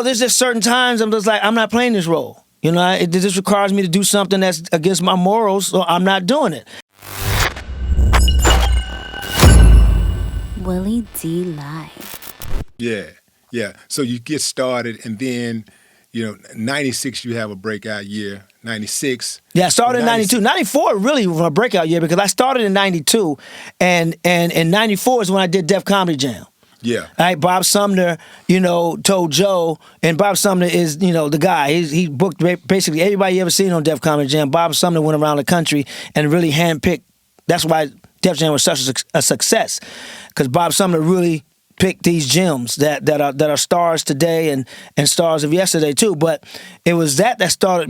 there's just certain times I'm just like, I'm not playing this role. It just requires me to do something that's against my morals, so I'm not doing it. Willie D Live. Yeah. So you get started, and then, 96 you have a breakout year. 96. Yeah, I started in 92. 94 really was a breakout year because I started in 92, and 94 is when I did Def Comedy Jam. Yeah. All right, Bob Sumner, told Joe, and Bob Sumner is, the guy. He booked basically everybody you ever seen on Def Comedy Jam. Bob Sumner went around the country and really handpicked. That's why Def Jam was such a success, because Bob Sumner really picked these gems that are stars today and stars of yesterday too. But it was that started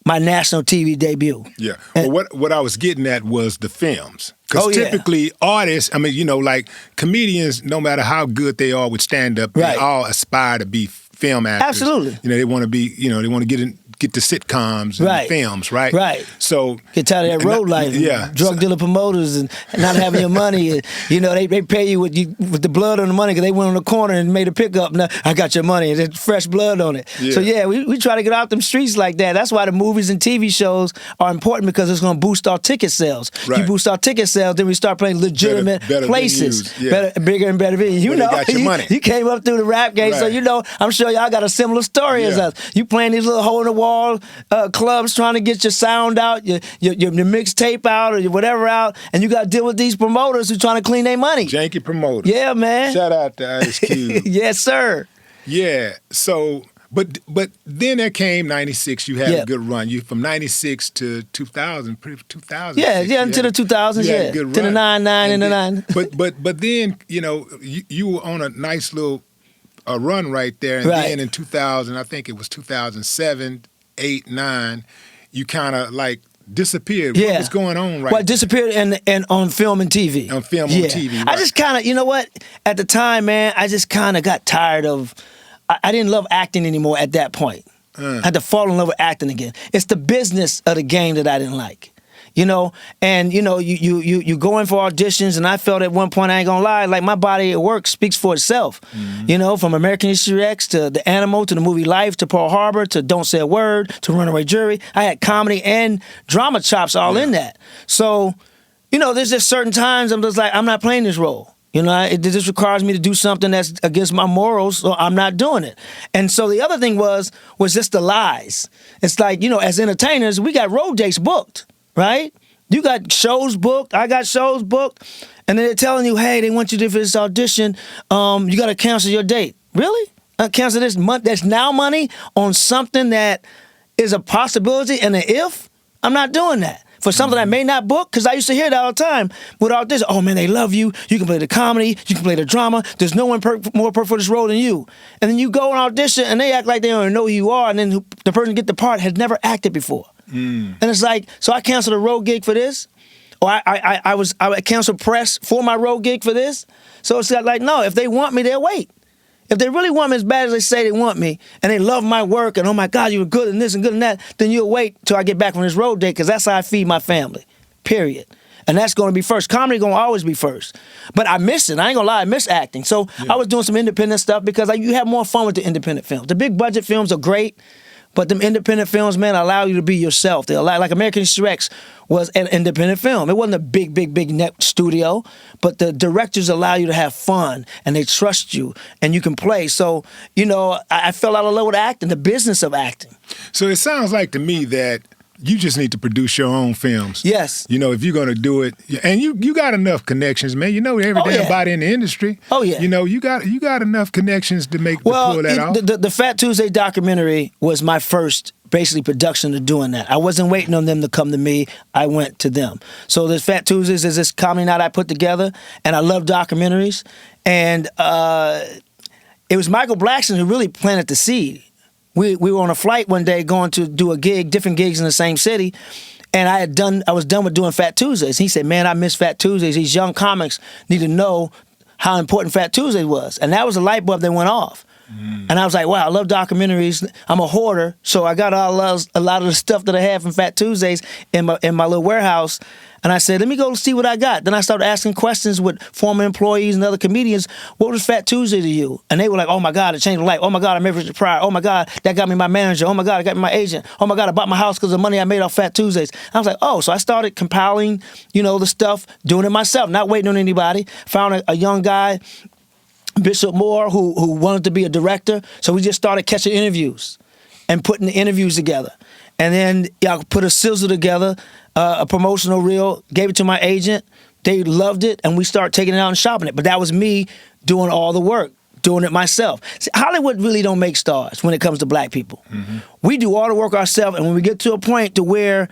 my national TV debut. Yeah. Well, what I was getting at was the films. Because typically artists, like comedians, no matter how good they are with stand-up, they all aspire to be film actors. Absolutely. They want to be, they want to get to sitcoms and films, right? Right. So get tired of that road life. Yeah. Drug dealer promoters and not having your money. They pay you with the blood on the money because they went on the corner and made a pickup. Now I got your money. There's fresh blood on it. Yeah. So we try to get out them streets like that. That's why the movies and TV shows are important, because it's going to boost our ticket sales. Right. You boost our ticket sales, then we start playing legitimate better places. Better, bigger and better venues. You got your money. You came up through the rap game, so I'm sure y'all got a similar story as us. You playing these little hole in the wall clubs, trying to get your sound out, your mixtape out, or whatever out, and you got to deal with these promoters who trying to clean their money. Janky promoters. Yeah, man. Shout out to Ice Cube. Yes, sir. Yeah. So, but then there came 96. You had a good run. You from 96 to 2000. 2000. Yeah, into the 2000s. Yeah, good run. To the 99 and the 9. But then you were on a nice little run right there, and then in 2000, I think it was 2007. 8, 9, you kind of like disappeared. What was going on Well, I disappeared and on film and TV. On film on TV. Right. I just kind of, at the time, man, I just kind of got tired of, I didn't love acting anymore at that point. I had to fall in love with acting again. It's the business of the game that I didn't like. You go in for auditions, and I felt at one point, I ain't gonna lie, like my body at work speaks for itself. Mm-hmm. From American History X to The Animal to the movie Life to Pearl Harbor to Don't Say a Word to Runaway Jury. I had comedy and drama chops all in that. So, there's just certain times I'm just like, I'm not playing this role. It just requires me to do something that's against my morals, so I'm not doing it. And so the other thing was just the lies. It's like, as entertainers, we got road dates booked. Right? You got shows booked. I got shows booked. And then they're telling you, hey, they want you to do this audition. You got to cancel your date. Really? Cancel this month. That's now money on something that is a possibility and an if? I'm not doing that. For something I may not book, because I used to hear that all the time with auditions. Oh, man, they love you. You can play the comedy. You can play the drama. There's no one more perfect for this role than you. And then you go and audition, and they act like they don't even know who you are, and then the person who get the part has never acted before. And it's like, so I canceled a road gig for this, or I canceled press for my road gig for this. So it's like, no, if they want me, they'll wait. If they really want me as bad as they say they want me, and they love my work, and oh my God, you were good in this and good in that, then you'll wait till I get back from this road date, because that's how I feed my family, period. And that's going to be first. Comedy going to always be first. But I miss it. I ain't going to lie, I miss acting. So I was doing some independent stuff, because you have more fun with the independent films. The big budget films are great, but them independent films, man, allow you to be yourself. They allow, like American History X was an independent film. It wasn't a big net studio, but the directors allow you to have fun, and they trust you, and you can play. So, I fell out of love with acting, the business of acting. So it sounds like to me that you just need to produce your own films. Yes. If you're going to do it, and you got enough connections, man. Every damn body in the industry. Oh yeah. You got enough connections to pull that off. The Fat Tuesday documentary was my first basically production of doing that. I wasn't waiting on them to come to me. I went to them. So this Fat Tuesdays is this comedy night I put together, and I love documentaries. And it was Michael Blackson who really planted the seed. We were on a flight one day going to do a gig, different gigs in the same city, and I was done with doing Fat Tuesdays. He said, man, I miss Fat Tuesdays. These young comics need to know how important Fat Tuesday was. And that was a light bulb that went off. And I was like, wow, I love documentaries. I'm a hoarder, so I got a lot of the stuff that I had from Fat Tuesdays in my little warehouse. And I said, let me go see what I got. Then I started asking questions with former employees and other comedians. What was Fat Tuesday to you? And they were like, oh my God, it changed my life. Oh my God, I met Richard Pryor. Oh my God, that got me my manager. Oh my God, it got me my agent. Oh my God, I bought my house because of the money I made off Fat Tuesdays. I was like, oh, so I started compiling, the stuff, doing it myself, not waiting on anybody. Found a young guy, Bishop Moore, who wanted to be a director. So we just started catching interviews and putting the interviews together. And then I put a sizzle together, a promotional reel, gave it to my agent. They loved it, and we started taking it out and shopping it. But that was me doing all the work, doing it myself. See, Hollywood really don't make stars when it comes to black people. Mm-hmm. We do all the work ourselves, and when we get to a point to where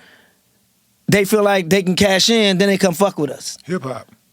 they feel like they can cash in, then they come fuck with us. Hip-hop.